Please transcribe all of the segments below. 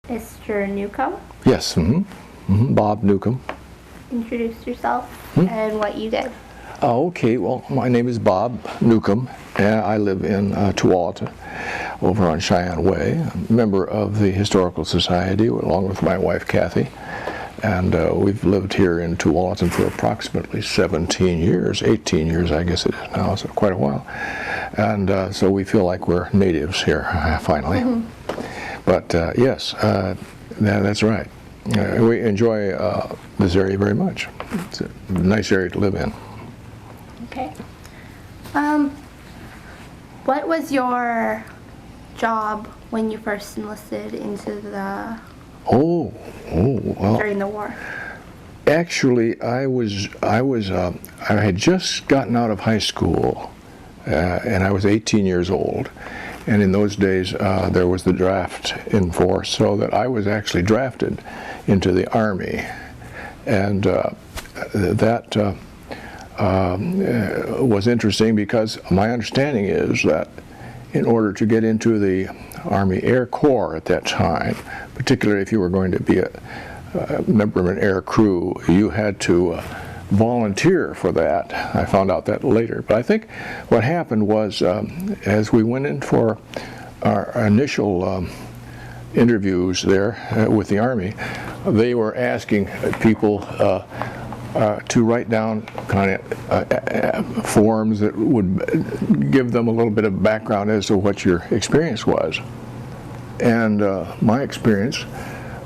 Mr. Newcomb. Yes, Bob Newcomb. Introduce yourself and what you did. Okay, well, my name is Bob Newcomb, and I live in Tualatin, over on Cheyenne Way. I'm a member of the Historical Society, along with my wife, Kathy. And we've lived here in Tualatin for approximately 17 years, 18 years, I guess it is now, so quite a while. And so we feel like we're natives here, finally. But yes, that's right. We enjoy this area very much. It's a nice area to live in. Okay. What was your job when you first enlisted into the Well. during the war? Actually, I had just gotten out of high school, and I was 18 years old. And in those days, there was the draft in force, so that I was actually drafted into the Army. And that was interesting, because my understanding is that in order to get into the Army Air Corps at that time, particularly if you were going to be a member of an air crew, you had to volunteer for that. I found out that later. But I think what happened was, as we went in for our initial interviews there with the Army, they were asking people to write down kind of forms that would give them a little bit of background as to what your experience was. And my experience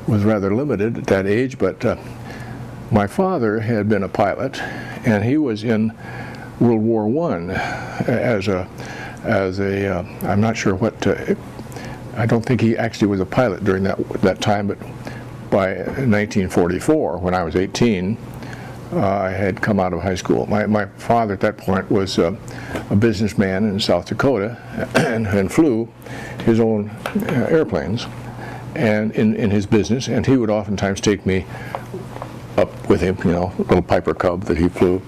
was rather limited at that age, but my father had been a pilot, and he was in World War I as a I'm not sure what, I don't think he actually was a pilot during that time, but by 1944, when I was 18, I had come out of high school. My father at that point was a businessman in South Dakota and flew his own airplanes and in his business, and he would oftentimes take me up with him, you know, a little Piper Cub that he flew,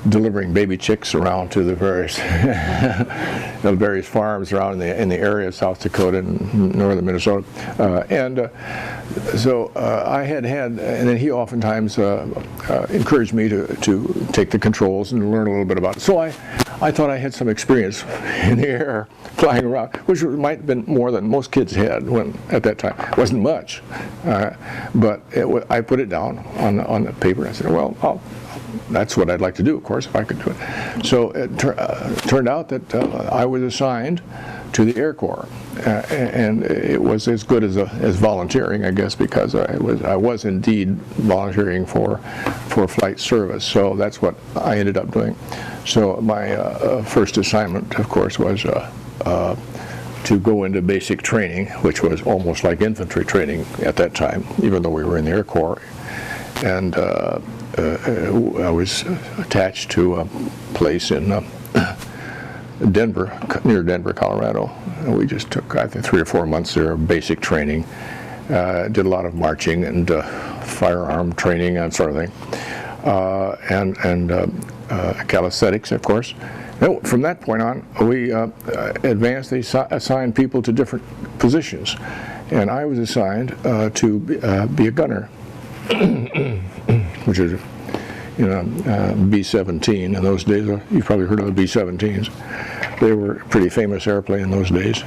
delivering baby chicks around to the various the various farms around in the area of South Dakota and northern Minnesota, so I had, and then he oftentimes encouraged me to take the controls and learn a little bit about it. So I thought I had some experience in the air, flying around, which might have been more than most kids had at that time. It wasn't much, but I put it down on the paper, and I said, well, that's what I'd like to do, of course, if I could do it. So it turned out that I was assigned to the Air Corps, and it was as good as volunteering, I guess, because I was indeed volunteering for flight service. So that's what I ended up doing. So my first assignment, of course, was to go into basic training, which was almost like infantry training at that time, even though we were in the Air Corps. And I was attached to a place in Denver, near Denver, Colorado. And we just took, I think, 3 or 4 months there of basic training. Did a lot of marching and firearm training, that sort of thing, and calisthenics, of course. And from that point on, we advanced. They assigned people to different positions, and I was assigned to be a gunner, which is, you know, B-17 in those days. You've probably heard of the B-17s. They were a pretty famous airplane in those days,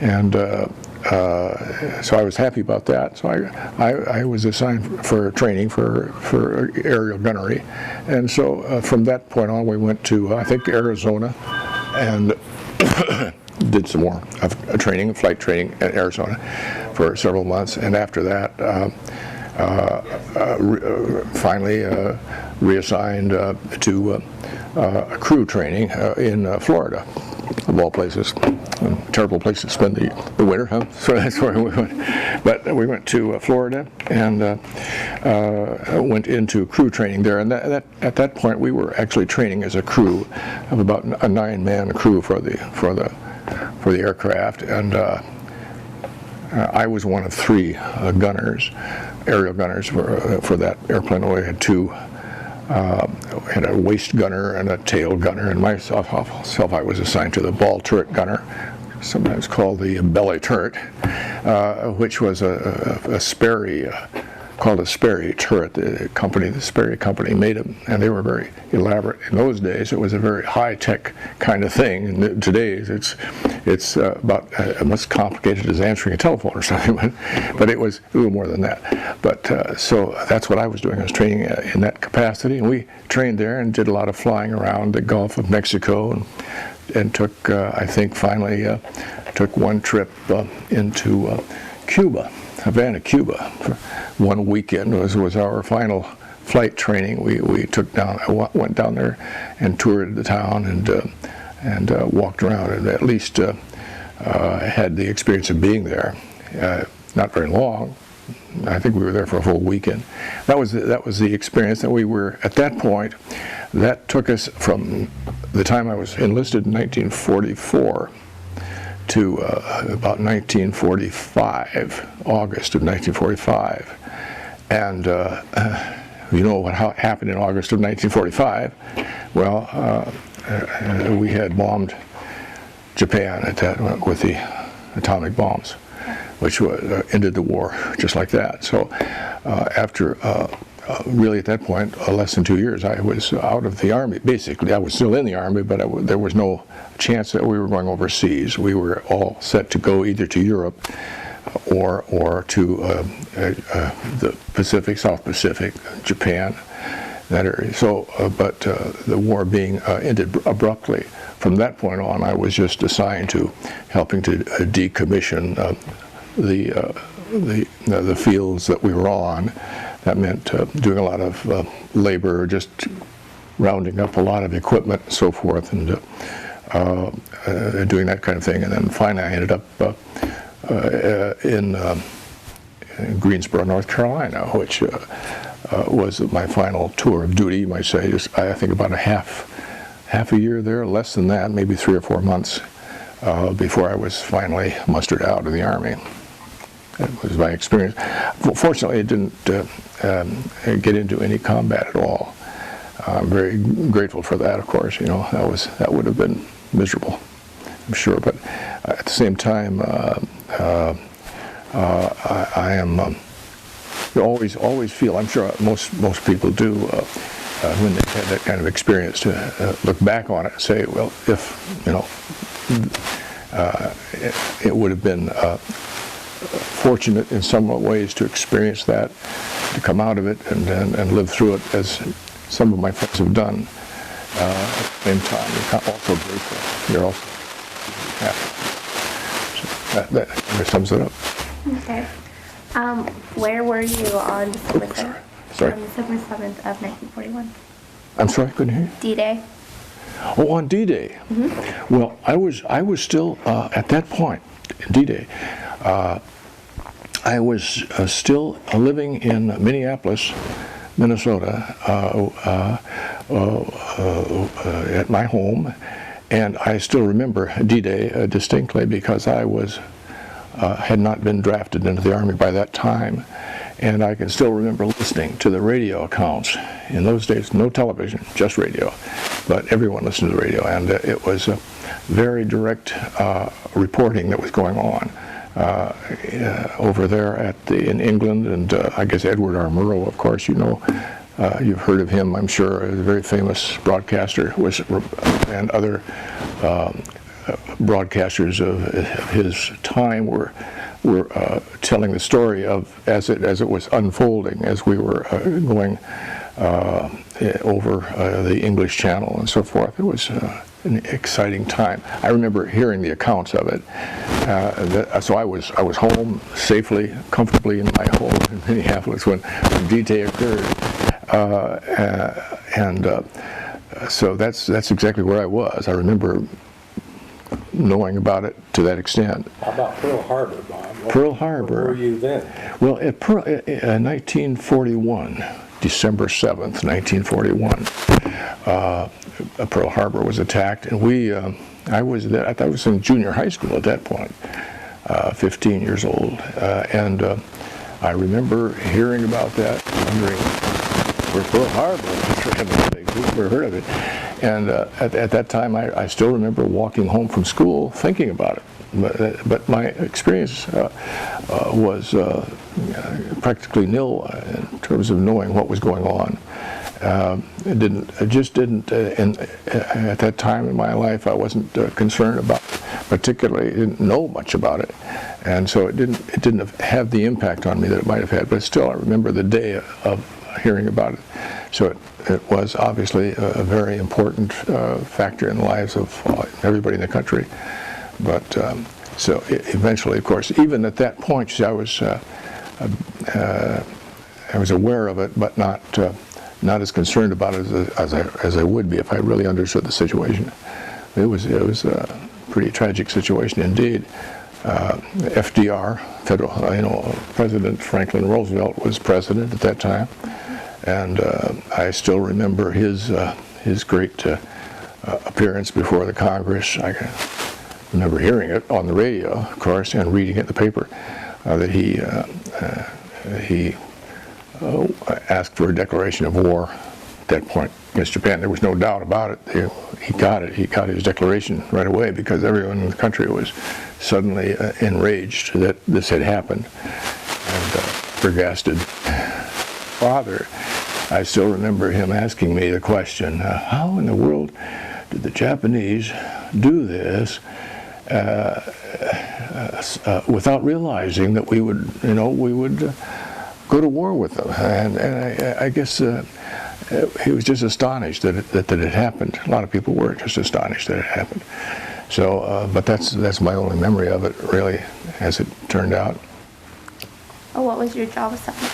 and so I was happy about that. So I was assigned for training for aerial gunnery, and so from that point on, we went to I think Arizona, and did some more training, flight training at Arizona, for several months, and after that. Finally reassigned to crew training in Florida, of all places. Terrible place to spend the winter, huh? So that's where we went. But we went to Florida and went into crew training there. And at that point, we were actually training as a crew of about a 9-man crew for the aircraft. And I was one of 3 gunners, aerial gunners for that airplane. We had 2. Had a waist gunner and a tail gunner, and myself I was assigned to the ball turret gunner, sometimes called the belly turret, which was a Sperry, called a Sperry turret. The Sperry company made them, and they were very elaborate. In those days, it was a very high-tech kind of thing. And today, it's about as much complicated as answering a telephone or something, but it was a little more than that. But so that's what I was doing. I was training in that capacity, and we trained there and did a lot of flying around the Gulf of Mexico, and took, I think, finally took one trip into Cuba. Havana, Cuba, for one weekend was our final flight training. We went down there and toured the town and walked around, and at least had the experience of being there. Not very long. I think we were there for a full weekend. That was the experience that we were at that point. That took us from the time I was enlisted in 1944 to about 1945, August of 1945. And you know what happened in August of 1945? Well, we had bombed Japan with the atomic bombs, which ended the war just like that. So after really at that point, less than 2 years, I was out of the Army. Basically, I was still in the Army, but there was no chance that we were going overseas. We were all set to go either to Europe or to the Pacific, South Pacific, Japan, that area. So, but the war being ended abruptly. From that point on, I was just assigned to helping to decommission the fields that we were on. That meant doing a lot of labor, just rounding up a lot of equipment and so forth, and doing that kind of thing. And then finally I ended up in Greensboro, North Carolina, which was my final tour of duty, you might say. Just, I think about half a year there, less than that, maybe 3 or 4 months before I was finally mustered out of the Army. That was my experience. Fortunately, it didn't get into any combat at all. I'm very grateful for that, of course. You know, that would have been miserable, I'm sure. But at the same time, I am you always feel. I'm sure most people do when they had that kind of experience to look back on it and say, well, if you know, it would have been. Fortunate in some ways to experience that, to come out of it and live through it as some of my friends have done. At the same time, you're also grateful. You're also happy. So that sums it up. Okay. Where were you on December 7th? Sorry. On December 7th of 1941. I'm sorry, I couldn't hear you. D-Day. Oh, on D-Day. Mm-hmm. Well, I was still at that point, D-Day. I was still living in Minneapolis, Minnesota, at my home, and I still remember D-Day distinctly because I had not been drafted into the Army by that time, and I can still remember listening to the radio accounts. In those days, no television, just radio, but everyone listened to the radio, and it was very direct reporting that was going on. Over there in England, and I guess Edward R. Murrow, of course, you know, you've heard of him, I'm sure, a very famous broadcaster, and other broadcasters of his time were telling the story of as it was unfolding, as we were going over the English Channel and so forth. It was an exciting time. I remember hearing the accounts of it. So I was home safely, comfortably in my home in Minneapolis when D-Day occurred, so that's exactly where I was. I remember knowing about it to that extent. How about Pearl Harbor, Bob? Pearl Harbor. Where were you then? Well, at 1941. December 7th, 1941, Pearl Harbor was attacked, and I was there. I was in junior high school at that point, 15 years old, and I remember hearing about that, wondering where Pearl Harbor was. Who's ever heard of it? And at that time, I still remember walking home from school thinking about it. but my experience was practically nil in terms of knowing what was going on. It just didn't, and at that time in my life, I wasn't concerned about it, particularly, didn't know much about it, and so it didn't have the impact on me that it might have had. But still, I remember the day of hearing about it. So it was obviously a very important factor in the lives of everybody in the country. But so eventually, of course, even at that point, I was aware of it, but not as concerned about it as I would be if I really understood the situation. It was a pretty tragic situation indeed. FDR, President Franklin Roosevelt was president at that time, and I still remember his great appearance before the Congress. I remember hearing it on the radio, of course, and reading it in the paper that he asked for a declaration of war at that point against Japan. There was no doubt about it. He got it. He got his declaration right away because everyone in the country was suddenly enraged that this had happened. And Bergasted father, I still remember him asking me the question, how in the world did the Japanese do this without realizing that we would go to war with them? And I guess he was just astonished that it happened. A lot of people were just astonished that it happened. So, but that's my only memory of it, really, as it turned out. Oh, what was your job assignment?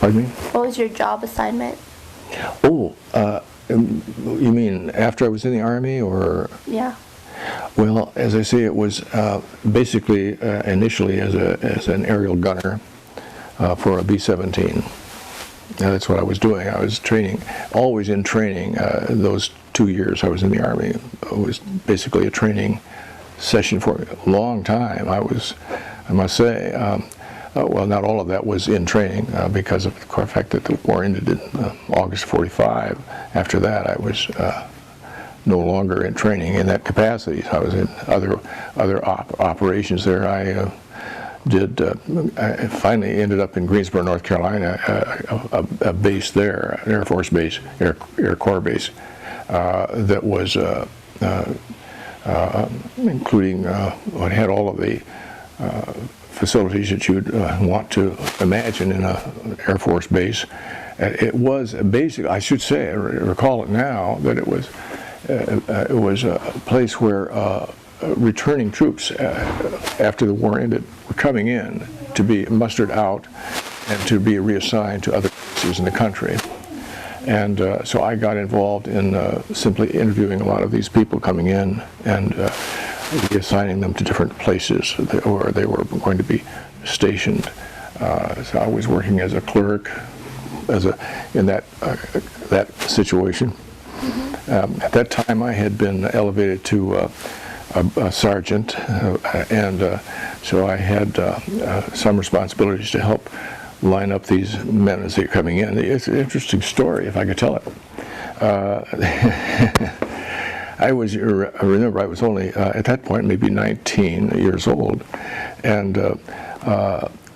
Pardon me? What was your job assignment? Oh, you mean after I was in the Army, or? Yeah. Well, as I say, it was basically initially as an aerial gunner for a B-17. That's what I was doing. I was training, always in training. Those 2 years I was in the Army, it was basically a training session for a long time. I must say, well, not all of that was in training because of the fact that the war ended in August '45. After that, I was no longer in training in that capacity. I was in other operations there. I finally ended up in Greensboro, North Carolina, a base there, an Air Force base, Air Corps base, that was including what had all of the facilities that you'd want to imagine in an Air Force base. It was basically, I should say, I recall it now, that it was a place where returning troops after the war ended were coming in to be mustered out and to be reassigned to other places in the country. And so I got involved in simply interviewing a lot of these people coming in and reassigning them to different places where they were going to be stationed. So I was working as a clerk in that situation. At that time I had been elevated to a sergeant, and so I had some responsibilities to help line up these men as they're coming in. It's an interesting story, if I could tell it. I remember I was only, at that point, maybe 19 years old, and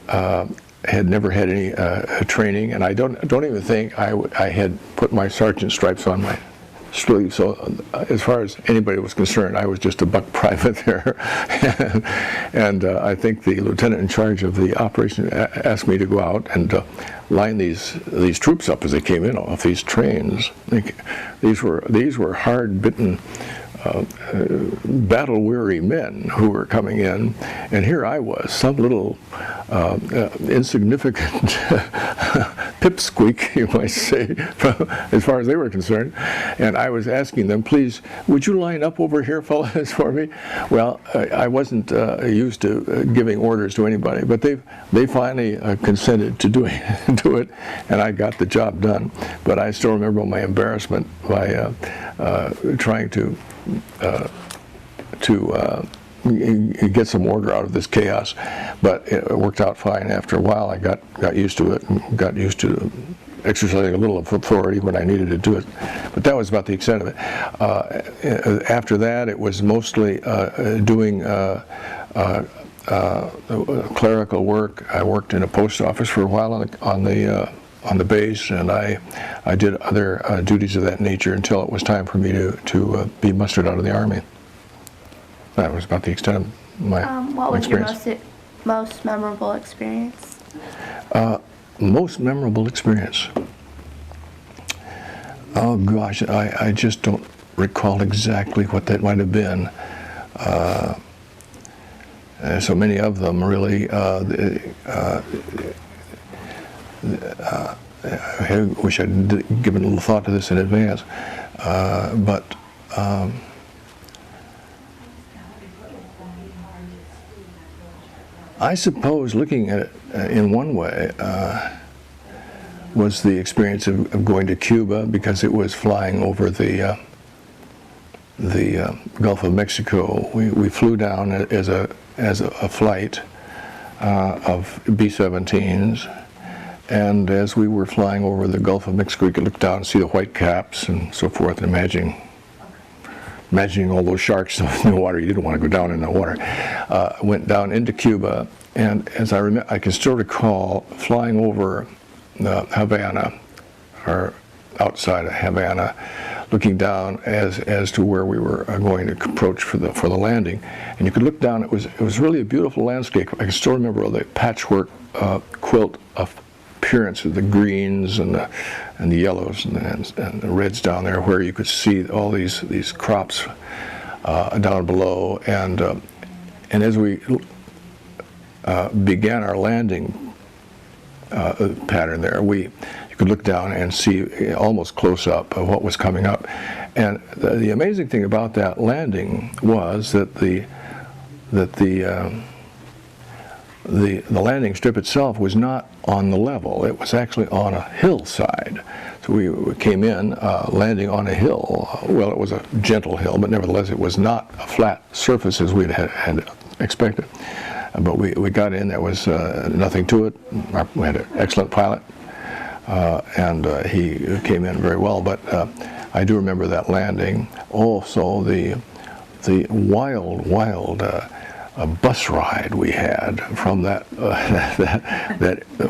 had never had any training, and I don't even think I had put my sergeant stripes on my sleeve. So as far as anybody was concerned, I was just a buck private there. And I think the lieutenant in charge of the operation asked me to go out and line these troops up as they came in off these trains. These were hard-bitten, battle-weary men who were coming in, and here I was, some little insignificant pipsqueak, you might say, as far as they were concerned. And I was asking them, please, would you line up over here, fellas, for me? Well, I wasn't used to giving orders to anybody, but they finally consented to do it, and I got the job done. But I still remember my embarrassment by trying to get some order out of this chaos, but it worked out fine. After a while, I got used to it and got used to exercising a little authority when I needed to do it. But that was about the extent of it. After that, it was mostly doing clerical work. I worked in a post office for a while on the base, and I did other duties of that nature until it was time for me to be mustered out of the Army. That was about the extent of my What was experience. your most memorable experience? Most memorable experience. Oh gosh, I just don't recall exactly what that might have been. So many of them, really. I wish I'd given a little thought to this in advance, but I suppose looking at it in one way was the experience of going to Cuba, because it was flying over the Gulf of Mexico. We flew down as a flight of B-17s, and as we were flying over the Gulf of Mexico, we could look down and see the white caps and so forth, and imagining all those sharks in the water. You didn't want to go down in the water. Went down into Cuba, and as I remember, I can still recall flying over Havana, or outside of Havana, looking down as to where we were going to approach for the landing, and you could look down. It was really a beautiful landscape. I can still remember all the patchwork quilt appearance of the greens and the yellows and the reds down there, where you could see all these crops down below, and as we began our landing pattern there, you could look down and see almost close up of what was coming up. And the amazing thing about that landing was that the landing strip itself was not on the level. It was actually on a hillside. So we came in landing on a hill. Well, it was a gentle hill, but nevertheless it was not a flat surface as we had expected. But we got in. There was nothing to it. We had an excellent pilot, and he came in very well. But I do remember that landing. Also, the wild bus ride we had from that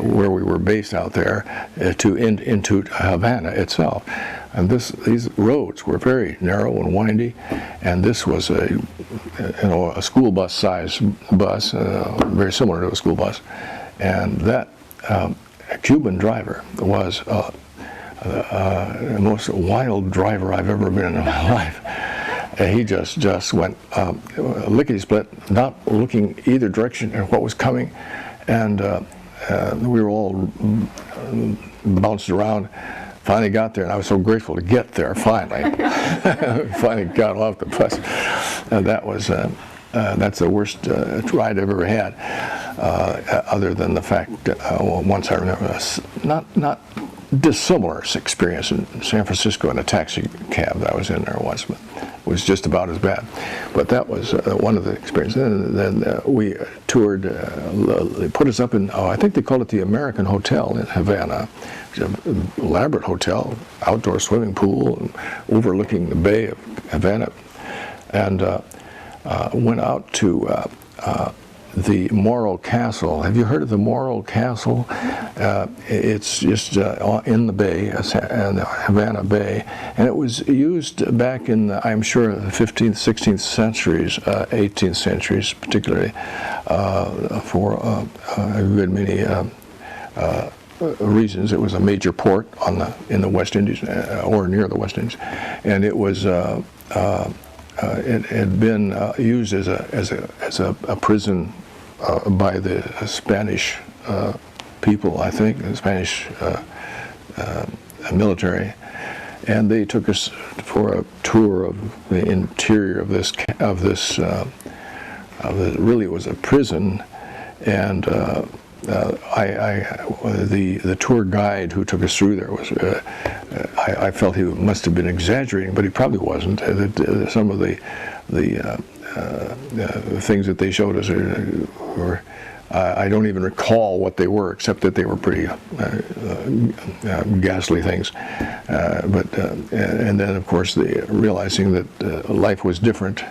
where we were based out there into Havana itself. And these roads were very narrow and windy, and this was a school bus size bus, very similar to a school bus. And that Cuban driver was the most wild driver I've ever been in my life. He just went lickety-split, not looking either direction at what was coming, and we were all bounced around. Finally got there, and I was so grateful to get there. Finally, finally got off the bus. That's the worst ride I've ever had, other than the fact that once I remember not dissimilar experience in San Francisco in a taxi cab that I was in there once, but it was just about as bad. But that was one of the experiences. Then we toured. They put us up in, I think they called it the American Hotel in Havana. It was an elaborate hotel, outdoor swimming pool, and overlooking the Bay of Havana, and went out to the Morro Castle. Have you heard of the Morro Castle? It's just in the bay, the Havana Bay, and it was used back in, I'm sure, the 15th, 16th centuries, 18th centuries particularly, for a good many reasons. It was a major port in the West Indies, or near the West Indies, and it was it had been used as a prison by the Spanish people, I think, the Spanish military, and they took us for a tour of the interior of this. Really, it was a prison, and the tour guide who took us through there was. I felt he must have been exaggerating, but he probably wasn't. Some of the things that they showed us were, I don't even recall what they were, except that they were pretty ghastly things. And then, of course, realizing that life was different,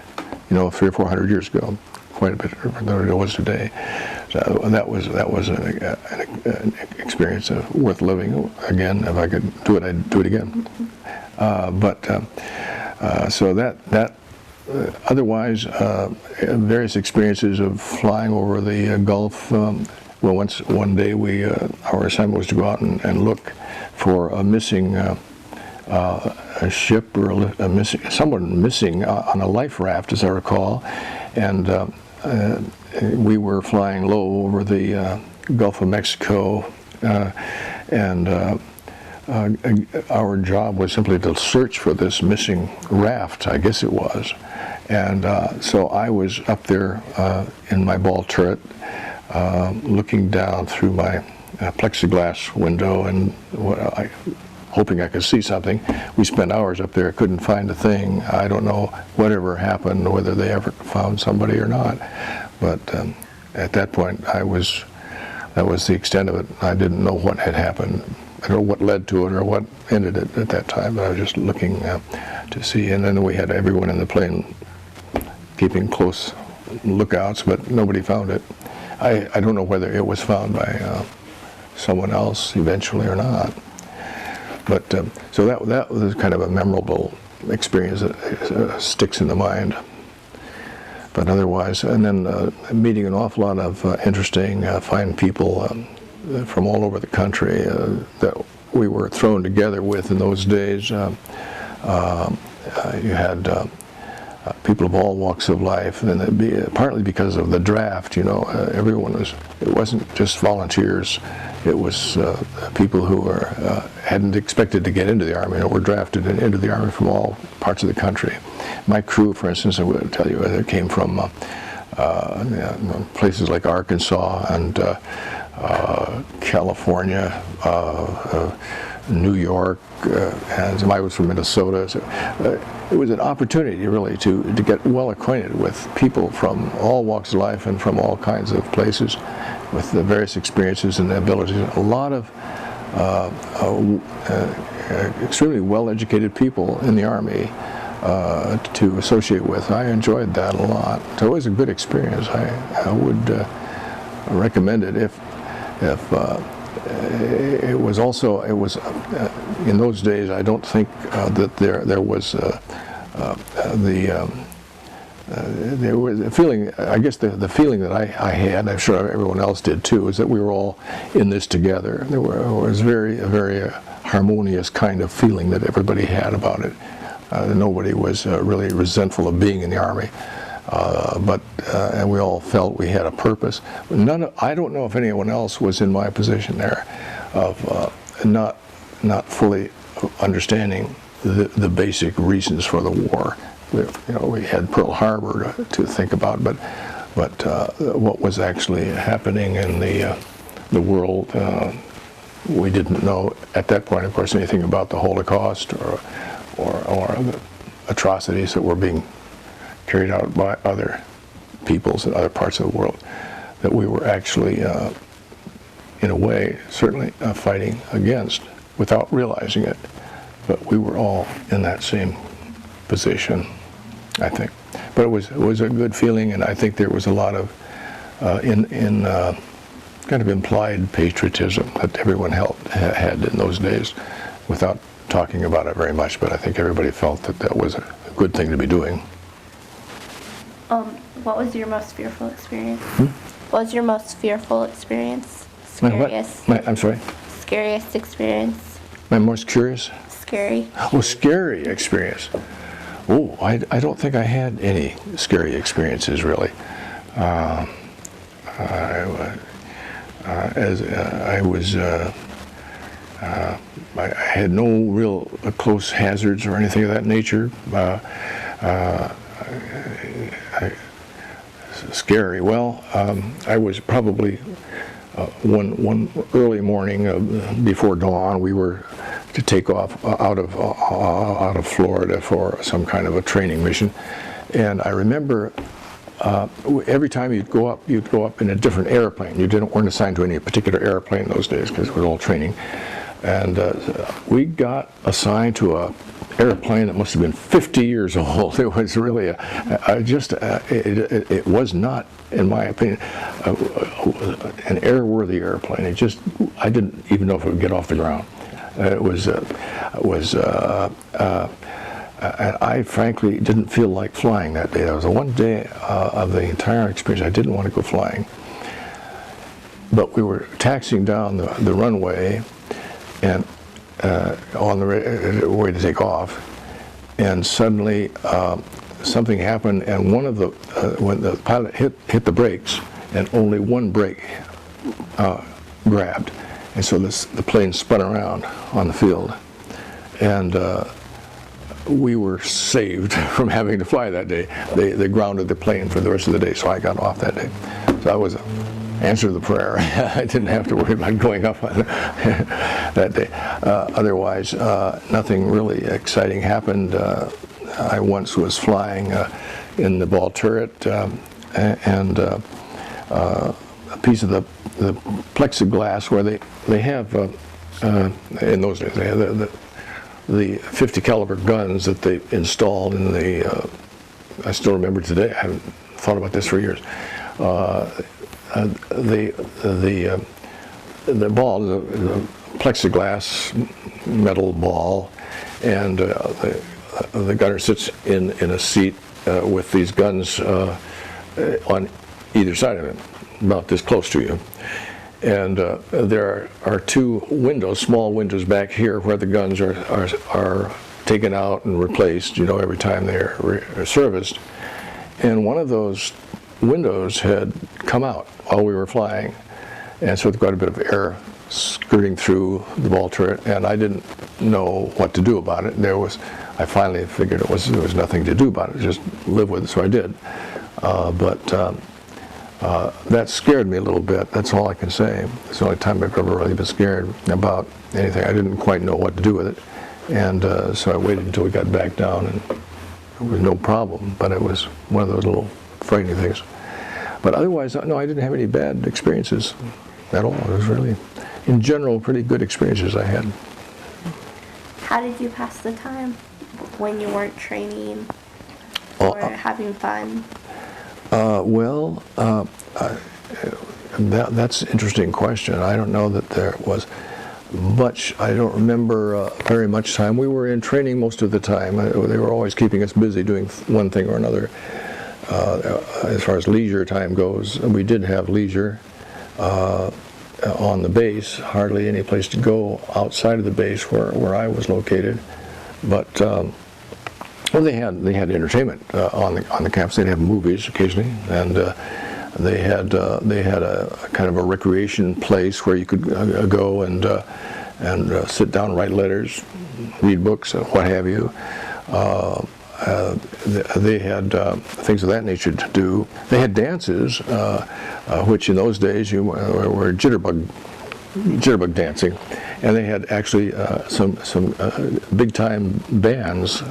300 or 400 years ago, quite a bit than it was today. So that was an experience worth living. Again, if I could do it, I'd do it again. So that otherwise, various experiences of flying over the Gulf. Well, one day our assignment was to go out and look for a missing a ship or someone missing on a life raft, as I recall, and we were flying low over the Gulf of Mexico, and our job was simply to search for this missing raft, I guess it was. And so I was up there in my ball turret, looking down through my plexiglass window and hoping I could see something. We spent hours up there, couldn't find a thing. I don't know whatever happened, whether they ever found somebody or not. But at that point, that was the extent of it. I didn't know what had happened. I don't know what led to it or what ended it at that time, but I was just looking to see. And then we had everyone in the plane keeping close lookouts, but nobody found it. I don't know whether it was found by someone else eventually or not. But so that was kind of a memorable experience that sticks in the mind. But otherwise, and then meeting an awful lot of interesting, fine people from all over the country that we were thrown together with in those days. You had people of all walks of life, and partly because of the draft, everyone it wasn't just volunteers, it was people who hadn't expected to get into the Army and were drafted into the Army from all parts of the country. My crew, for instance, I would tell you, they came from places like Arkansas and California, New York, and I was from Minnesota. So, it was an opportunity really to get well acquainted with people from all walks of life and from all kinds of places with the various experiences and abilities. A lot of extremely well-educated people in the Army to associate with. I enjoyed that a lot. So it was a good experience. I would recommend it if it was also, in those days, I don't think that there was there was a feeling, I guess the feeling that I had, I'm sure everyone else did too, is that we were all in this together. There was a very harmonious kind of feeling that everybody had about it. Nobody was really resentful of being in the Army. And we all felt we had a purpose. I don't know if anyone else was in my position there, of not fully understanding the basic reasons for the war. We had Pearl Harbor to think about, but what was actually happening in the world, we didn't know at that point, of course, anything about the Holocaust or the atrocities that were being carried out by other peoples in other parts of the world, that we were actually, in a way, certainly fighting against without realizing it. But we were all in that same position, I think. But it was a good feeling, and I think there was a lot of kind of implied patriotism that everyone had in those days, without talking about it very much. But I think everybody felt that was a good thing to be doing. What was your most fearful experience? What was your most fearful experience? Scariest. I'm sorry? Scariest experience. My most curious? Scary. Oh, scary experience. Oh, I don't think I had any scary experiences, really. I had no real close hazards or anything of that nature. Scary. Well, I was probably one early morning before dawn. We were to take off out of Florida for some kind of a training mission, and I remember every time you'd go up in a different airplane. You weren't assigned to any particular airplane those days because it was all training. And we got assigned to a airplane that must have been 50 years old. It was really it was not, in my opinion, an airworthy airplane. I didn't even know if it would get off the ground. And I frankly didn't feel like flying that day. That was the one day of the entire experience I didn't want to go flying. But we were taxiing down the runway and on the way to take off, and suddenly something happened, and when the pilot hit the brakes, and only one brake grabbed, and so the plane spun around on the field, and we were saved from having to fly that day. They grounded the plane for the rest of the day, so I got off that day. So that was answer to the prayer. I didn't have to worry about going up on that day. Otherwise, nothing really exciting happened. I once was flying in the ball turret, and a piece of the plexiglass where they have, in those days, they had the 50 caliber guns that they installed in the, I still remember today, I haven't thought about this for years. The ball, the plexiglass metal ball, and the gunner sits in a seat with these guns on either side of him, about this close to you. And there are two windows, small windows back here, where the guns are taken out and replaced, every time they're serviced. And one of those windows had come out while we were flying, and so it got a bit of air skirting through the ball turret, and I didn't know what to do about it. I finally figured there was nothing to do about it, just live with it, so I did. But that scared me a little bit. That's all I can say. It's the only time I've ever really been scared about anything. I didn't quite know what to do with it, and so I waited until we got back down, and it was no problem, but it was one of those little frightening things. But otherwise, no, I didn't have any bad experiences at all. It was really, in general, pretty good experiences I had. How did you pass the time when you weren't training or having fun? That's an interesting question. I don't know that there was much. I don't remember very much time. We were in training most of the time. They were always keeping us busy doing one thing or another. As far as leisure time goes, we did have leisure on the base. Hardly any place to go outside of the base where I was located. But they had entertainment on the campus. They'd have movies occasionally, and they had a kind of a recreation place where you could go and sit down and write letters, read books, what have you. They had things of that nature to do. They had dances, which in those days were jitterbug dancing, and they had actually some big-time bands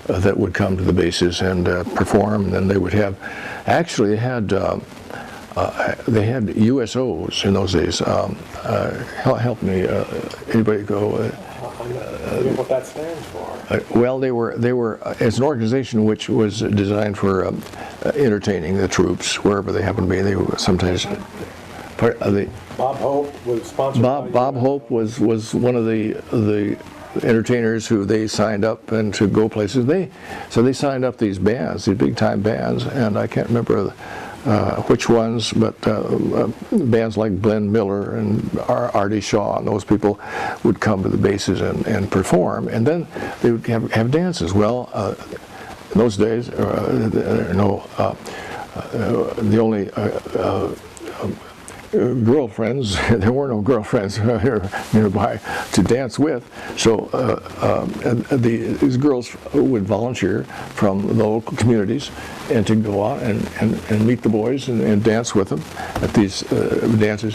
that would come to the bases and perform. And then they would have, actually they had USOs in those days. Help me, anybody go? I don't know what that stands for. Well, they were it's an organization which was designed for entertaining the troops wherever they happened to be. They were sometimes Bob Hope was sponsored. Bob Hope was one of the entertainers who they signed up and to go places. So they signed up these bands, these big time bands, and I can't remember which ones, but bands like Glen Miller and Artie Shaw and those people would come to the bases and perform, and then they would have dances. Well, in those days, the only girlfriends, there were no girlfriends nearby to dance with, so these girls would volunteer from the local communities and to go out and meet the boys and dance with them at these dances.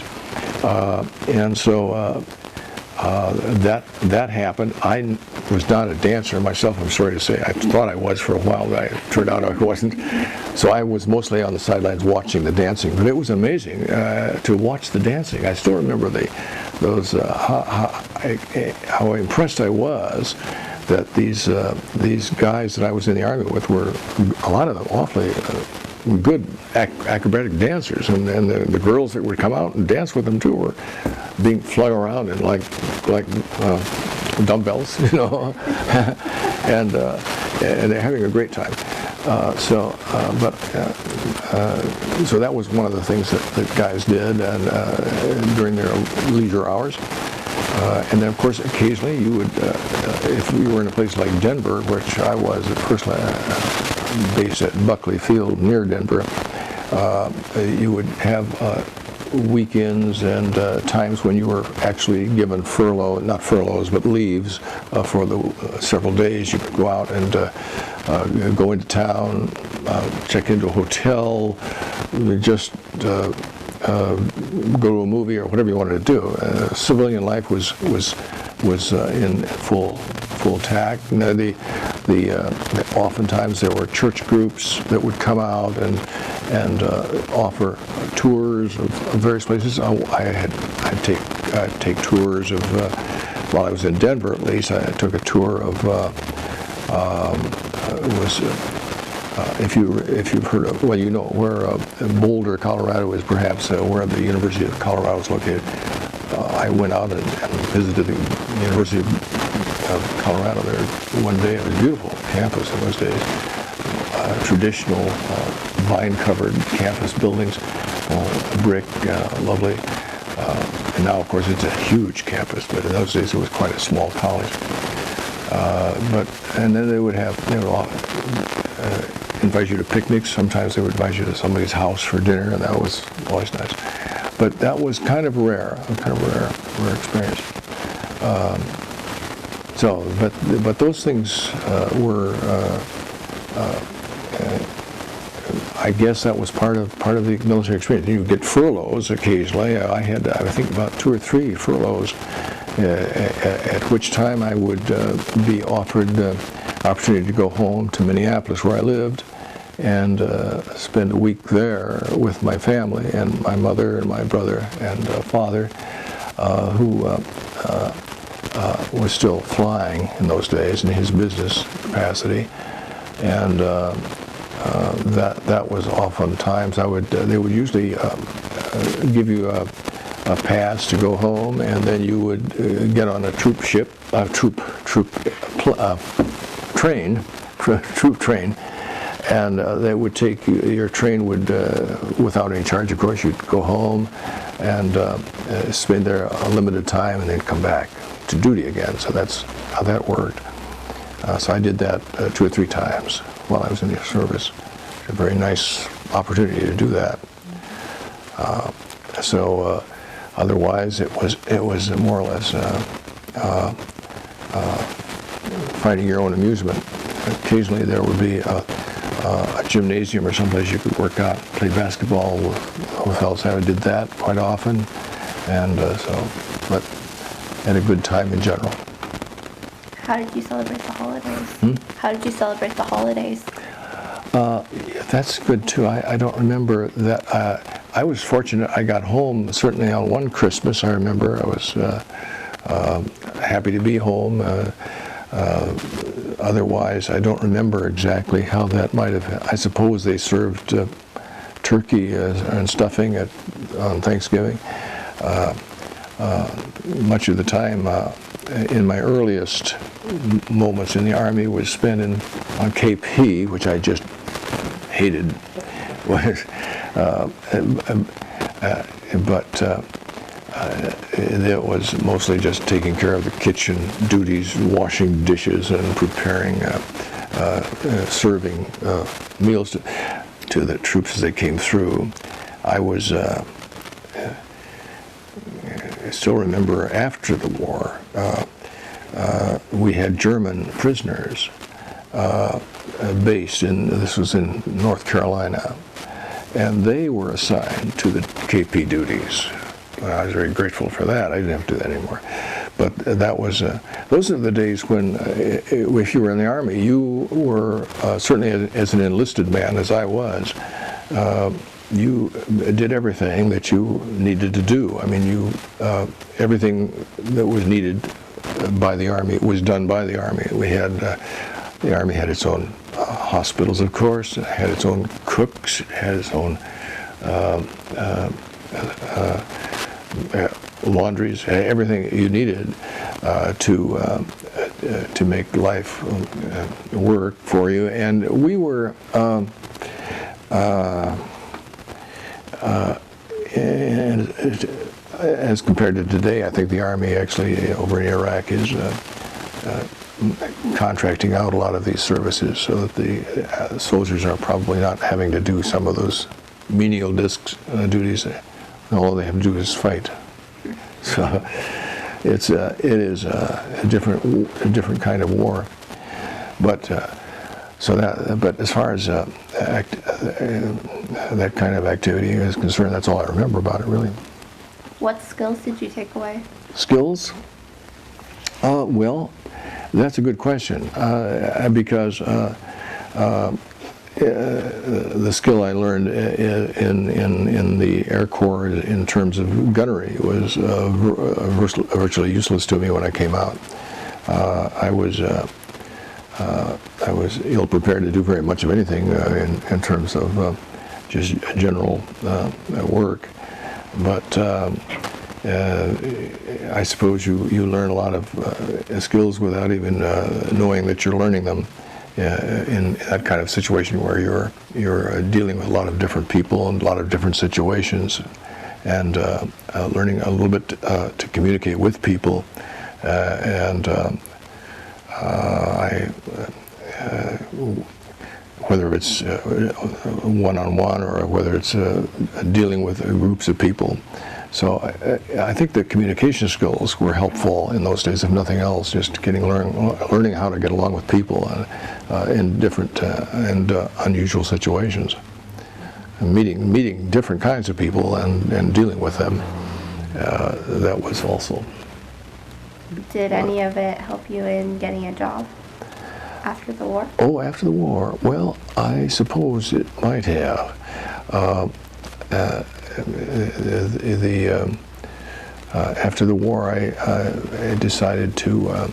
And so that happened. I was not a dancer myself, I'm sorry to say. I thought I was for a while, but it turned out I wasn't. So I was mostly on the sidelines watching the dancing. But it was amazing to watch the dancing. I still remember how impressed I was that these guys that I was in the Army with were, a lot of them, awfully good acrobatic dancers, and the girls that would come out and dance with them too were being flung around in like dumbbells, and they're having a great time. So that was one of the things that guys did, and during their leisure hours. And then, of course, occasionally you would, if we were in a place like Denver, which I was at first based at Berkeley Field near Denver, you would have weekends and times when you were actually given not furloughs, but leaves for the several days. You could go out and go into town, check into a hotel, just go to a movie or whatever you wanted to do. Civilian life was in full tact. Oftentimes there were church groups that would come out and offer tours of various places. I'd take tours of while I was in Denver, at least. I took a tour of if you've heard of, well, where Boulder, Colorado is perhaps where the University of Colorado is located. I went out and visited the University of Colorado there one day. It was a beautiful campus in those days. Traditional vine-covered campus buildings, brick, lovely. And now, of course, it's a huge campus, but in those days it was quite a small college. And then they would invite you to picnics. Sometimes they would invite you to somebody's house for dinner, and that was always nice. But that was kind of rare experience. But those things were. I guess that was part of the military experience. You get furloughs occasionally. I had, I think, about 2 or 3 furloughs, at which time I would be offered the opportunity to go home to Minneapolis, where I lived, and spend a week there with my family and my mother and my brother and father, who was still flying in those days in his business capacity, and that was oftentimes they would usually give you a pass to go home, and then you would get on a troop train, and they would take you, your train would, without any charge, of course, you'd go home and spend there a limited time and then come back to duty again. So that's how that worked. So I did that 2 or 3 times while I was in the service. It was a very nice opportunity to do that. Otherwise, it was more or less finding your own amusement. Occasionally, there would be a gymnasium or someplace you could work out, play basketball with fellows. I did that quite often, and but had a good time in general. How did you celebrate the holidays? How did you celebrate the holidays? That's good too. I don't remember that. I was fortunate. I got home certainly on one Christmas. I remember I was happy to be home. Otherwise, I don't remember exactly how that might have. I suppose they served turkey and stuffing on Thanksgiving. Much of the time in my earliest moments in the Army was spent on Cape He, which I just hated. It was mostly just taking care of the kitchen duties, washing dishes, and preparing, serving meals to the troops as they came through. I still remember after the war, we had German prisoners based this was in North Carolina, and they were assigned to the KP duties. I was very grateful for that. I didn't have to do that anymore. But that was, those are the days when, if you were in the Army, you were, certainly as an enlisted man, as I was, you did everything that you needed to do. I mean, everything that was needed by the Army was done by the Army. We had, the Army had its own hospitals, of course. It had its own cooks. It had its own laundries, everything you needed to make life work for you. And we were, as compared to today, I think the Army actually over in Iraq is contracting out a lot of these services so that the soldiers are probably not having to do some of those menial duties. All they have to do is fight. So it is a different kind of war. But but as far as that kind of activity is concerned, that's all I remember about it, really. What skills did you take away? Skills? Well, that's a good question because the skill I learned in the Air Corps in terms of gunnery was virtually useless to me when I came out. I was ill prepared to do very much of anything in terms of just general work, but I suppose you learn a lot of skills without even knowing that you're learning them. In that kind of situation where you're dealing with a lot of different people and a lot of different situations, and learning a little bit to communicate with people, and whether it's one-on-one or whether it's dealing with groups of people. So I think the communication skills were helpful in those days, if nothing else, just learning how to get along with people in different and unusual situations, and meeting different kinds of people and dealing with them. That was also. Did any of it help you in getting a job after the war? Oh, after the war? Well, I suppose it might have. After the war, I decided to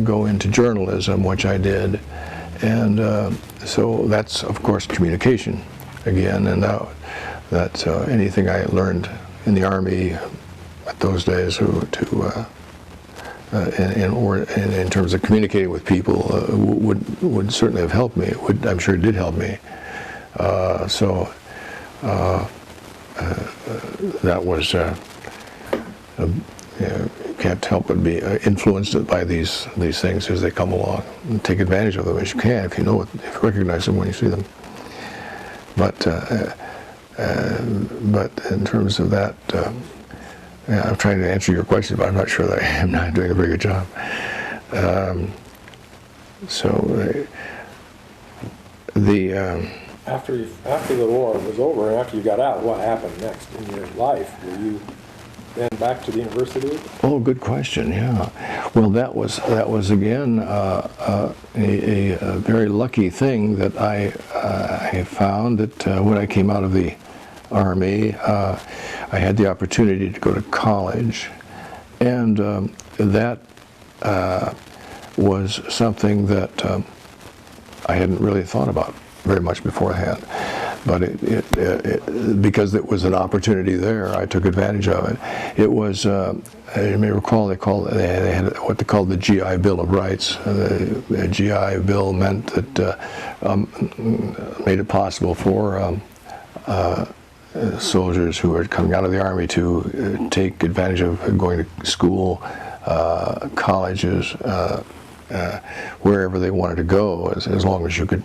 go into journalism, which I did, and so that's, of course, communication again, and that's anything I learned in the Army at those days in terms of communicating with people would certainly have helped me. I'm sure it did help me. That was can't help but be influenced by these things as they come along, and take advantage of them as you can if you know it, if you recognize them when you see them. But in terms of that, I'm trying to answer your question, but I'm not sure that I'm not doing a very good job. After the war was over and after you got out, what happened next in your life? Were you then back to the university? Oh, good question. Yeah. Well, that was again a very lucky thing that I found that when I came out of the Army, I had the opportunity to go to college, and that was something that I hadn't really thought about very much beforehand, but because it was an opportunity there, I took advantage of it. It was, you may recall, they had what they called the GI Bill of Rights. The GI Bill meant that made it possible for soldiers who were coming out of the Army to take advantage of going to school, colleges, wherever they wanted to go, as long as you could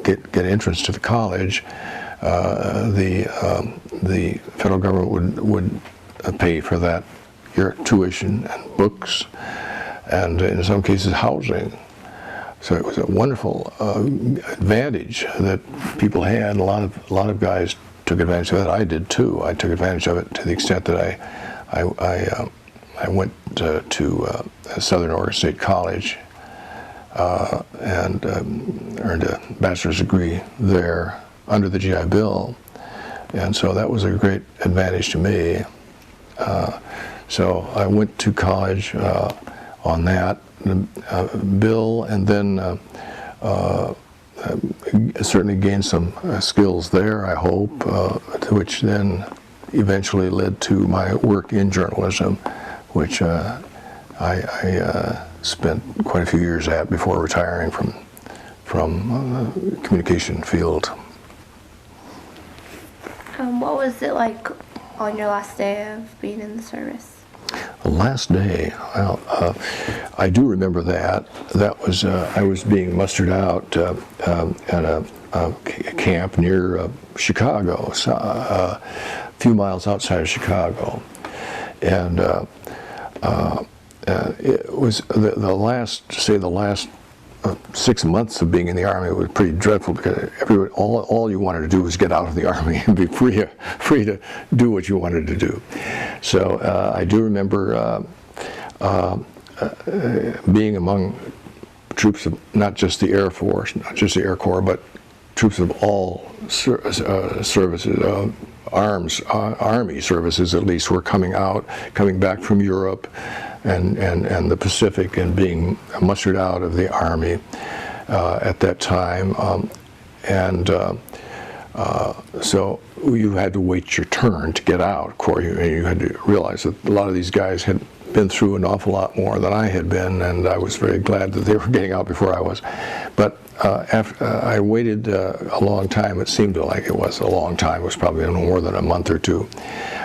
get entrance to the college. The federal government would pay for that, your tuition and books, and in some cases housing. So it was a wonderful advantage that people had, and a lot of guys took advantage of that. I did too. I took advantage of it to the extent that I went to Southern Oregon State College and earned a bachelor's degree there under the GI Bill, and so that was a great advantage to me. So I went to college on that bill, and then certainly gained some skills there, I hope, which then eventually led to my work in journalism, which I spent quite a few years at before retiring from the communication field. What was it like on your last day of being in the service? The last day, well, I do remember that. That was, I was being mustered out at a camp near Chicago, a few miles outside of Chicago. And it was the last 6 months of being in the Army was pretty dreadful, because all you wanted to do was get out of the Army and be free to do what you wanted to do. So I do remember being among troops of not just the Air Force, not just the Air Corps, but troops of all services, Army services at least, were coming back from Europe and the Pacific, and being mustered out of the Army at that time. So you had to wait your turn to get out. Of course, you had to realize that a lot of these guys had been through an awful lot more than I had been, and I was very glad that they were getting out before I was. But after I waited a long time, it seemed like it was a long time. It was probably no more than a month or two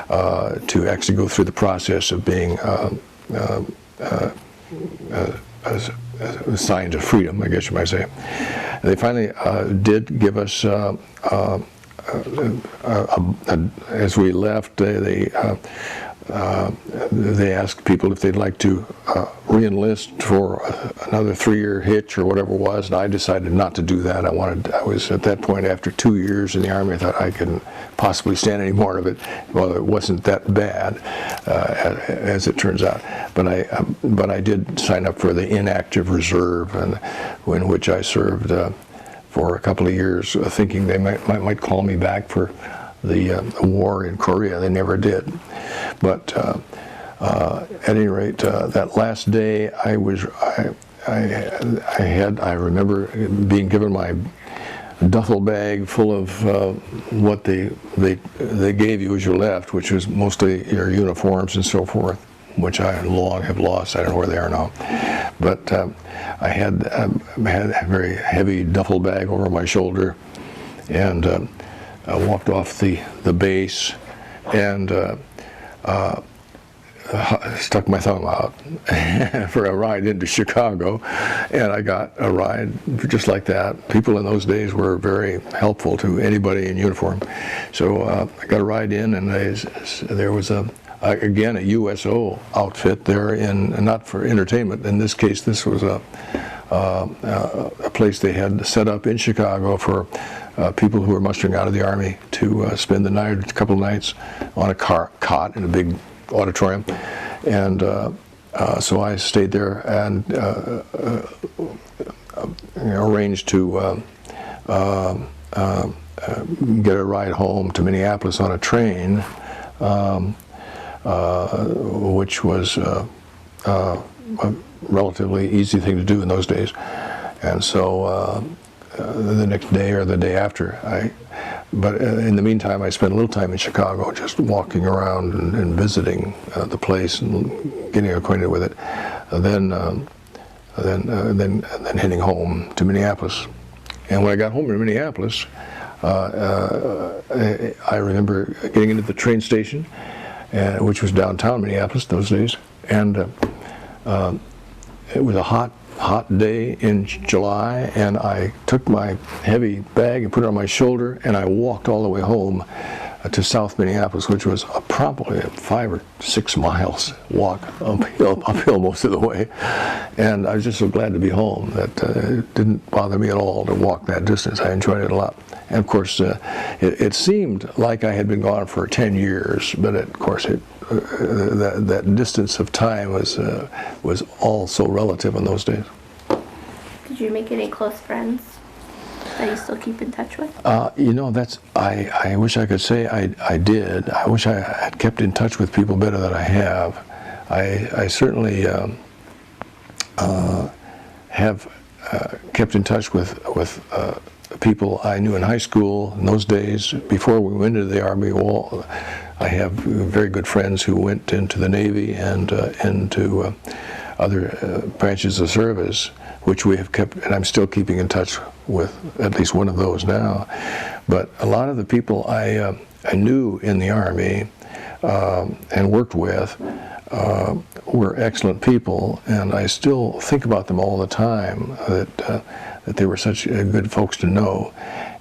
to actually go through the process of being assigned to freedom, I guess you might say. And they finally did give us, as we left, they asked people if they'd like to re-enlist for another 3-year hitch or whatever it was, and I decided not to do that. I was at that point, after 2 years in the Army, I thought I couldn't possibly stand any more of it. Well, it wasn't that bad, as it turns out. But I did sign up for the inactive reserve, and in which I served for a couple of years, thinking they might call me back for the war in Korea. They never did. But at any rate, that last day, I remember being given my duffel bag full of what they gave you as you left, which was mostly your uniforms and so forth, which I long have lost. I don't know where they are now. But I had a very heavy duffel bag over my shoulder, and I walked off the base and stuck my thumb out for a ride into Chicago, and I got a ride just like that. People in those days were very helpful to anybody in uniform. So I got a ride in, and there was again a USO outfit there, not for entertainment. In this case, this was a place they had set up in Chicago for people who were mustering out of the Army to spend the night, a couple of nights, on a cot in a big auditorium. And so I stayed there and arranged to get a ride home to Minneapolis on a train, which was a relatively easy thing to do in those days. And so the next day or the day after, but in the meantime, I spent a little time in Chicago, just walking around and visiting the place and getting acquainted with it. Then heading home to Minneapolis. And when I got home to Minneapolis, I remember getting into the train station, which was downtown Minneapolis those days, and it was a hot day in July, and I took my heavy bag and put it on my shoulder, and I walked all the way home to South Minneapolis, which was probably a 5 or 6 miles walk uphill most of the way. And I was just so glad to be home that it didn't bother me at all to walk that distance. I enjoyed it a lot. And of course, it seemed like I had been gone for 10 years, but of course it that distance of time was all so relative in those days. Did you make any close friends that you still keep in touch with? I wish I could say I did. I wish I had kept in touch with people better than I have. I certainly have kept in touch with people I knew in high school in those days. Before we went into the Army, I have very good friends who went into the Navy and into other branches of service, which we have kept, and I'm still keeping in touch with at least one of those now. But a lot of the people I knew in the Army and worked with were excellent people, and I still think about them all the time, that they were such good folks to know.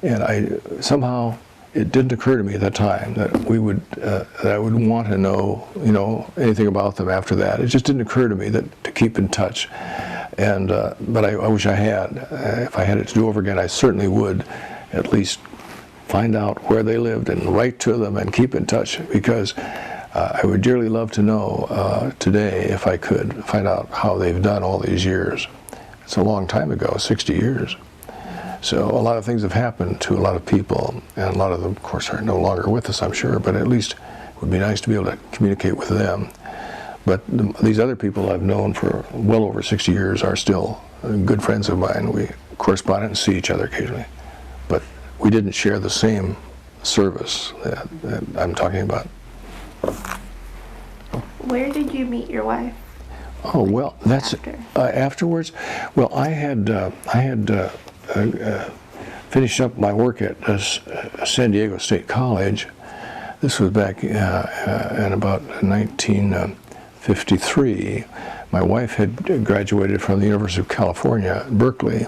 And somehow it didn't occur to me at that time that that I would want to know, anything about them after that. It just didn't occur to me to keep in touch. And but I wish I had. If I had it to do over again, I certainly would at least find out where they lived and write to them and keep in touch, because I would dearly love to know today, if I could, find out how they've done all these years. It's a long time ago, 60 years. So a lot of things have happened to a lot of people, and a lot of them, of course, are no longer with us, I'm sure, but at least it would be nice to be able to communicate with them. But these other people I've known for well over 60 years are still good friends of mine. We correspond and see each other occasionally. But we didn't share the same service that I'm talking about. Where did you meet your wife? Oh, well, that's afterwards. Well, I had finished up my work at San Diego State College. This was back in about 1953. My wife had graduated from the University of California, Berkeley,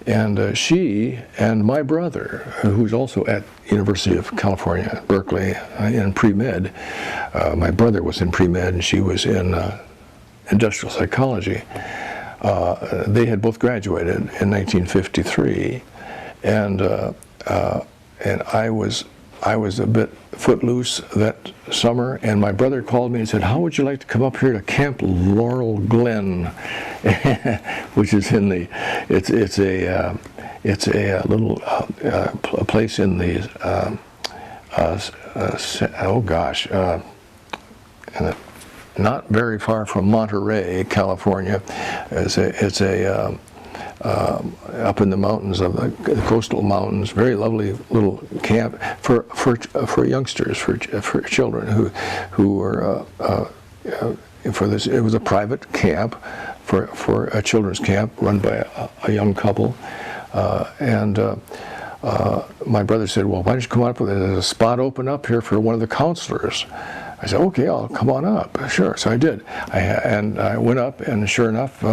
and she and my brother, who's also at University of California, Berkeley, in pre-med. My brother was in pre-med, and she was in industrial psychology. They had both graduated in 1953, and I was a bit footloose that summer, and my brother called me and said, "How would you like to come up here to Camp Laurel, Glen," which is in the it's a little place in the not very far from Monterey, California. It's up in the mountains of the coastal mountains, very lovely little camp for youngsters, for children who were for this. It was a private camp for a children's camp run by a young couple, and my brother said, "Well, why don't you come on up? There's a spot open up here for one of the counselors." I said, "Okay, I'll come on up." Sure. So I did. I went up, and sure enough,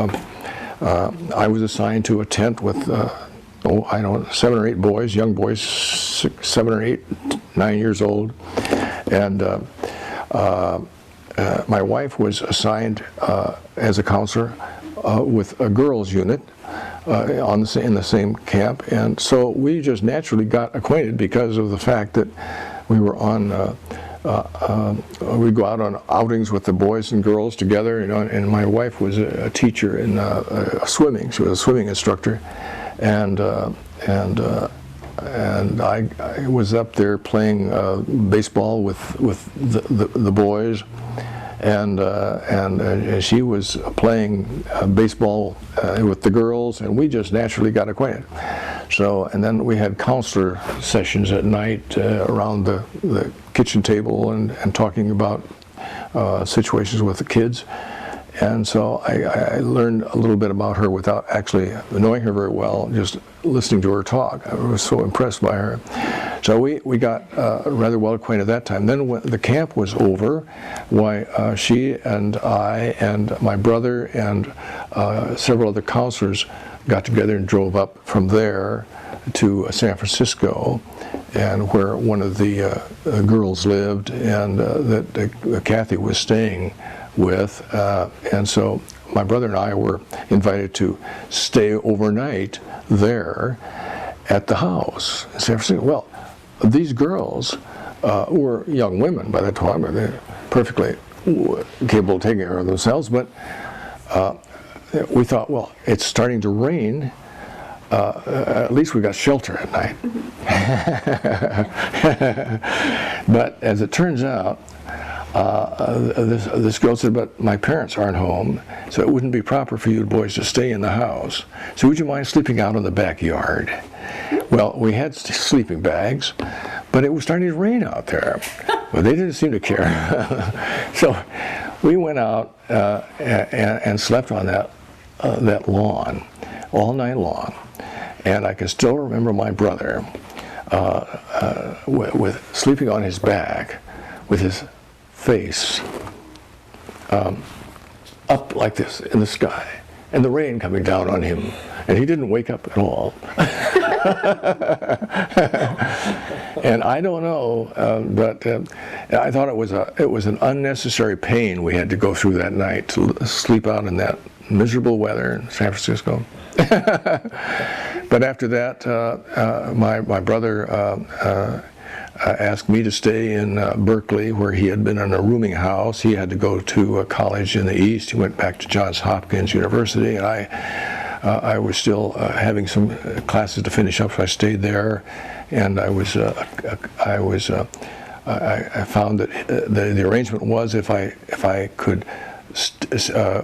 I was assigned to a tent with, 7 or 8 boys, young boys, 7 or 8, 9 years old. And my wife was assigned as a counselor with a girls' unit in the same camp. And so we just naturally got acquainted because of the fact that we were on we'd go out on outings with the boys and girls together, and my wife was a teacher in swimming. She was a swimming instructor, and I was up there playing baseball with the boys, and she was playing baseball with the girls, and we just naturally got acquainted. So, and then we had counselor sessions at night around the kitchen table and talking about situations with the kids. And so I learned a little bit about her without actually knowing her very well, just listening to her talk. I was so impressed by her. So we got rather well acquainted at that time. Then when the camp was over, she and I and my brother and several other counselors got together and drove up from there to San Francisco, and where one of the girls lived, and that Kathy was staying with, and so my brother and I were invited to stay overnight there at the house in San Francisco. Well, these girls were young women by that time. They were perfectly capable of taking care of themselves, but we thought, well, it's starting to rain. At least we got shelter at night. But as it turns out, this girl said, but my parents aren't home, so it wouldn't be proper for you boys to stay in the house. So would you mind sleeping out in the backyard? Well, we had sleeping bags, but it was starting to rain out there. But they didn't seem to care. So we went out and slept on that lawn all night long. And I can still remember my brother with sleeping on his back with his face up like this in the sky, and the rain coming down on him, and he didn't wake up at all. And I don't know, but I thought it was an unnecessary pain we had to go through that night to sleep out in that miserable weather in San Francisco. But after that, my brother asked me to stay in Berkeley, where he had been in a rooming house. He had to go to a college in the East. He went back to Johns Hopkins University, and I was still having some classes to finish up, so I stayed there. And I found that the arrangement was if I could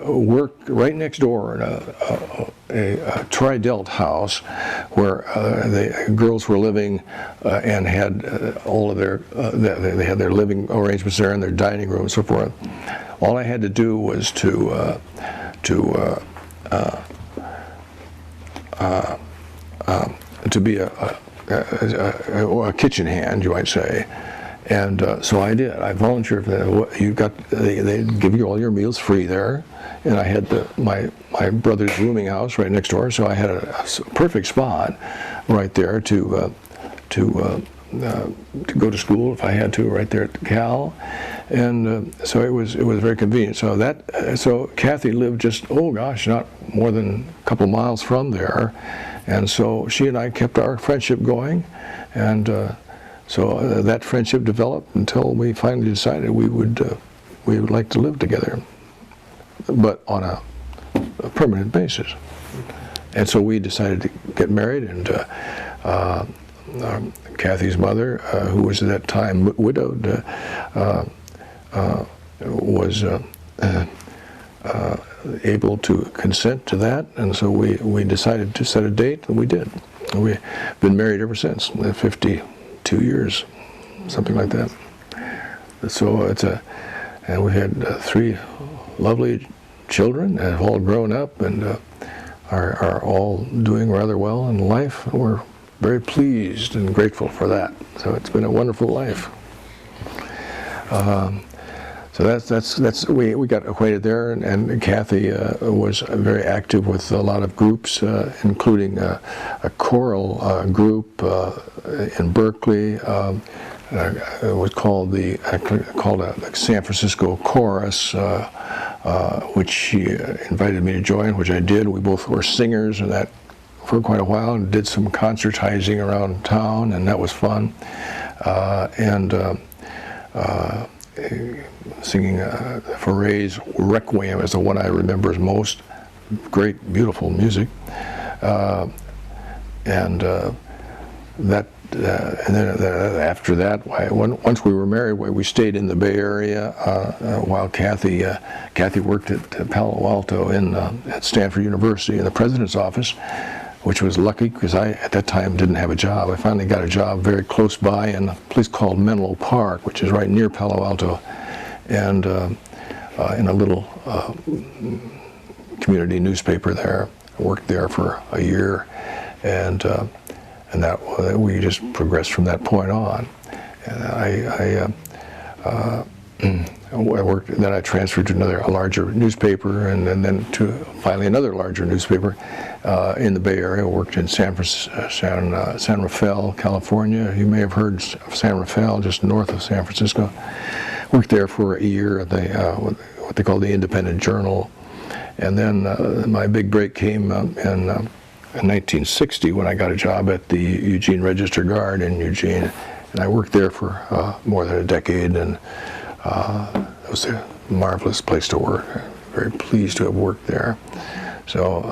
work right next door in a tri-delt house where the girls were living and had all of their they had their living arrangements there and their dining room and so forth. All I had to do was to be a kitchen hand, you might say. And so I did. I volunteered for that. They give you all your meals free there, and I had my brother's rooming house right next door, so I had a perfect spot right there to go to school if I had to, right there at Cal, and so it was very convenient. So Kathy lived just not more than a couple miles from there, and so she and I kept our friendship going, and. So that friendship developed until we finally decided we would like to live together, but on a permanent basis. And so we decided to get married, and Kathy's mother, who was at that time widowed, was able to consent to that, and so we decided to set a date, and we did. And we've been married ever since, 52 years, something like that. So and we had 3 lovely children that have all grown up and are all doing rather well in life. And we're very pleased and grateful for that. So it's been a wonderful life. So that's we got acquainted there, and Kathy was very active with a lot of groups, including a choral group in Berkeley. It was called a San Francisco Chorus, which she invited me to join, which I did. We both were singers, and that for quite a while, and did some concertizing around town, and that was fun. Singing Fauré's Requiem is the one I remember most. Great, beautiful music. And then after that, once we were married, we stayed in the Bay Area while Kathy worked at Palo Alto at Stanford University in the president's office, which was lucky because I, at that time, didn't have a job. I finally got a job very close by in a place called Menlo Park, which is right near Palo Alto, and in a little community newspaper there. I worked there for a year, and that we just progressed from that point on. And I worked. Then I transferred to a larger newspaper, and then to finally another larger newspaper in the Bay Area. I worked in San Rafael, California. You may have heard of San Rafael, just north of San Francisco. Worked there for a year at what they call the Independent Journal, and then my big break came in 1960 when I got a job at the Eugene Register Guard in Eugene, and I worked there for more than a decade, and it was a marvelous place to work. Very pleased to have worked there. So,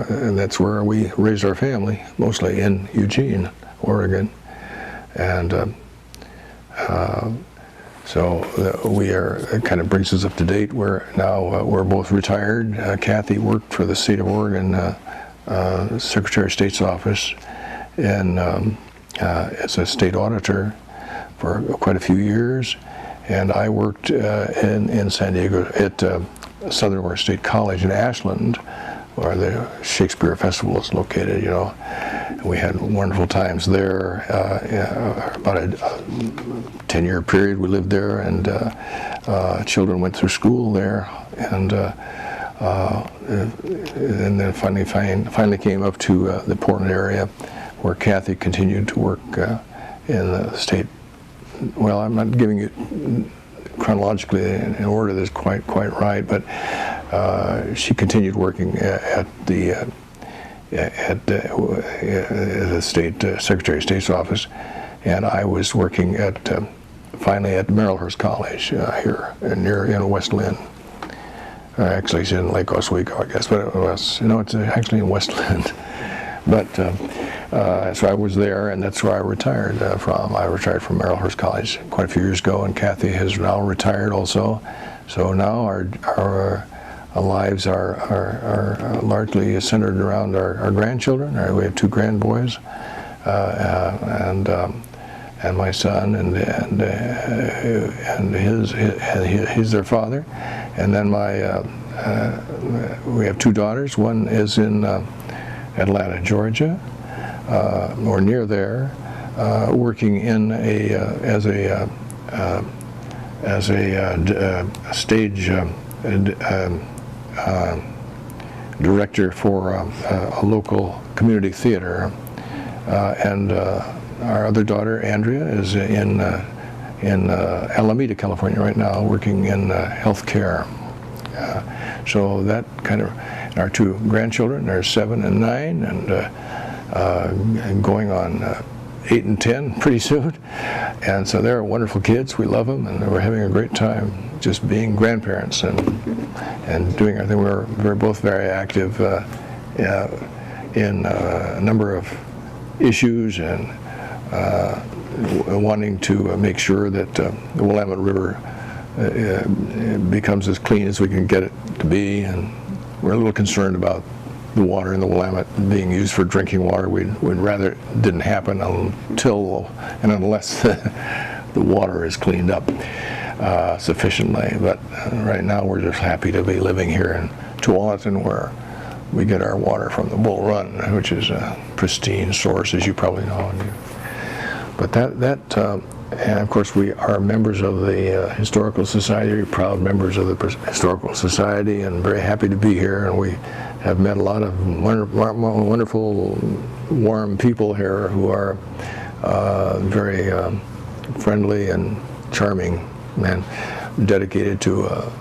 and that's where we raised our family, mostly in Eugene, Oregon. And so we are, it kind of brings us up to date. We're now, we're both retired. Kathy worked for the state of Oregon Secretary of State's office and as a state auditor for quite a few years. And I worked in San Diego at Southern Oregon State College in Ashland, where the Shakespeare Festival is located, you know. And we had wonderful times there. About a 10-year period we lived there, and children went through school there, and then finally came up to the Portland area, where Kathy continued to work in the state. Well, I'm not giving it chronologically in order that's quite right, but she continued working at the state Secretary of State's office, and I was working at finally at Merrillhurst College here in West Lynn. Actually, it's in Lake Oswego, I guess, but it was, you know, it's actually in West Lynn. But so I was there, and that's where I retired from. I retired from Merrillhurst College quite a few years ago, and Kathy has now retired also. So now our lives are largely centered around our grandchildren. We have 2 grandboys, and my son, and he's their father, and then we have 2 daughters. One is in Atlanta, Georgia, or near there, working in as a stage director for a local community theater, and our other daughter, Andrea, is in Alameda, California right now, working in healthcare. So that kind of, our 2 grandchildren, they're 7 and 9, and going on 8 and 10 pretty soon. And so they're wonderful kids. We love them, and we're having a great time just being grandparents and doing our thing. We're both very active in a number of issues, and wanting to make sure that the Willamette River becomes as clean as we can get it to be, and we're a little concerned about the water in the Willamette being used for drinking water. We'd rather it didn't happen until and unless the water is cleaned up sufficiently. But right now we're just happy to be living here in Tualatin, where we get our water from the Bull Run, which is a pristine source, as you probably know. But and of course we are members of the Historical Society, proud members of the Historical Society, and very happy to be here. And we have met a lot of wonderful, warm people here who are very friendly and charming and dedicated to a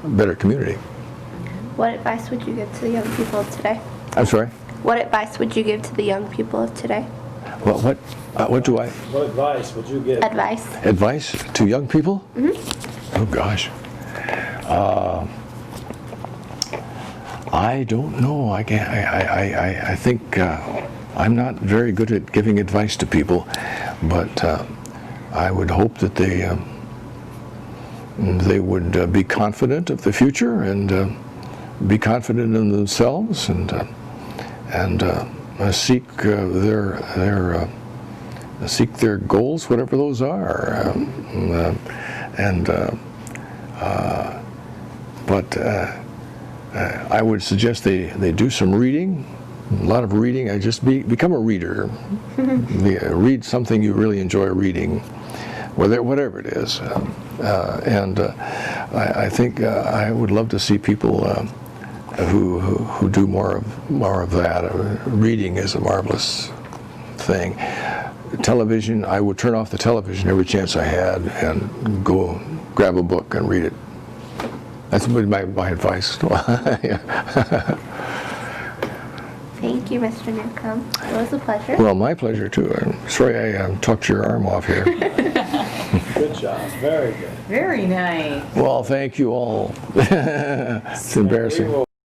better community. What advice would you give to the young people of today? I'm sorry? What advice would you give to the young people of today? What do I? What advice would you give? Advice. Advice to young people? Mm-hmm. Oh gosh. I don't know. I think I'm not very good at giving advice to people, but I would hope that they would be confident of the future and be confident in themselves and seek their goals, whatever those are, but I would suggest they do some reading, a lot of reading. I just become a reader. Read something you really enjoy reading, whatever it is, and I think I would love to see people who do more of that. Reading is a marvelous thing. Television, I would turn off the television every chance I had and go grab a book and read it. That's my advice. Thank you, Mr. Newcomb. It was a pleasure. Well, my pleasure too. I'm sorry I talked your arm off here. Good job, very good. Very nice. Well, thank you all. It's embarrassing. We will